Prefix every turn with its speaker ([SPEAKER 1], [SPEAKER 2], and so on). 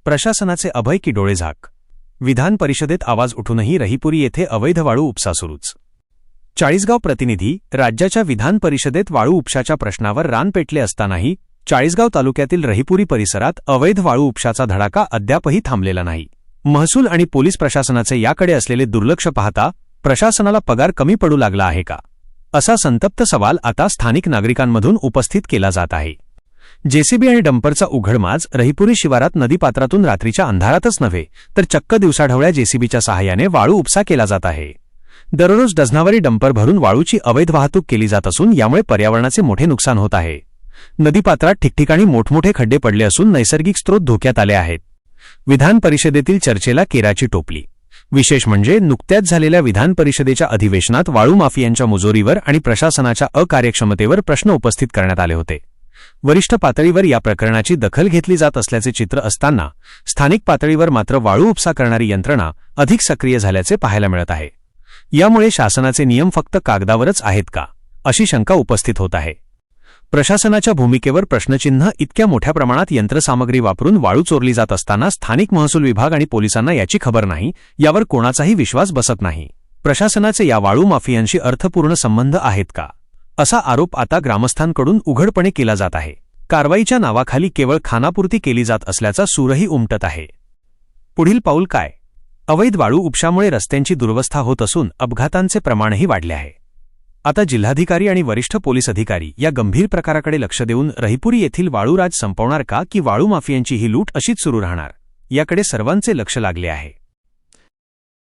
[SPEAKER 1] प्रशासनाचे अभय की डोळेझाक। विधान परिषदेत आवाज उठूनही रहिपुरी येथे अवैध वाळू उपसा सुरूच। चाळीसगाव प्रतिनिधी। राज्याच्या विधान परिषदेत वाळू उपशाच्या प्रश्नावर रान पेटले असतानाही चाळीसगाव तालुक्यातील रहिपुरी परिसरात अवैध वाळू उपशाचा धडाका अद्यापही थांबलेला नाही। महसूल आणि पोलीस प्रशासनाचे याकडे असलेले दुर्लक्ष पाहता प्रशासनाला पगार कमी पडू लागला आहे का, असा संतप्त सवाल आता स्थानिक नागरिकांमधून उपस्थित केला जात आहे। जेसीबी आणि डंपरचा उघडमाज रहिपुरी शिवारात नदीपात्रातून रात्रीच्या अंधारातच नव्हे तर चक्क दिवसाढवळ्या जेसीबीच्या सहाय्याने वाळू उपसा केला जात आहे। दररोज डझनावारी डंपर भरून वाळूची अवैध वाहतूक केली जात असून यामुळे पर्यावरणाचे मोठे नुकसान होत आहे। नदीपात्रात ठिकठिकाणी मोठमोठे खड्डे पडले असून नैसर्गिक स्रोत धोक्यात आले आहेत। विधान परिषदेतील चर्चेला केराची टोपली। विशेष म्हणजे नुकत्याच झालेल्या विधान परिषदेच्या अधिवेशनात वाळू माफियांच्या मुजोरीवर आणि प्रशासनाच्या अकार्यक्षमतेवर प्रश्न उपस्थित करण्यात आले होते। वरिष्ठ पातळीवर या प्रकरणाची दखल घेतली जात असल्याचे चित्र असताना स्थानिक पातळीवर मात्र वाळू उपसा करणारी यंत्रणा अधिक सक्रिय झाल्याचे पाहायला मिळत आहे। यामुळे शासनाचे नियम फक्त कागदावरच आहेत का, अशी शंका उपस्थित होत आहे। प्रशासनाच्या भूमिकेवर प्रश्नचिन्ह। इतक्या मोठ्या प्रमाणात यंत्रसामग्री वापरून वाळू चोरली जात असताना स्थानिक महसूल विभाग आणि पोलिसांना याची खबर नाही, यावर कोणाचाही विश्वास बसत नाही। प्रशासनाचे या वाळू माफियांशी अर्थपूर्ण संबंध आहेत का, असा आरोप आता ग्रामस्थांकडून उघडपणे केला जात आहे। कारवाईच्या नावाखाली केवळ खानापुरती केली जात असल्याचा सूरही उमटत आहे। पुढील पाऊल काय? अवैध वाळू उपशामुळे रस्त्यांची दुरवस्था होत असून अपघातांचे प्रमाणही वाढले आहे। आता जिल्हाधिकारी आणि वरिष्ठ पोलीस अधिकारी या गंभीर प्रकाराकडे लक्ष देऊन रहिपुरी येथील वाळूराज संपवणार का, की वाळू माफियांची ही लूट अशीच सुरू राहणार, याकडे सर्वांचे लक्ष लागले आहे।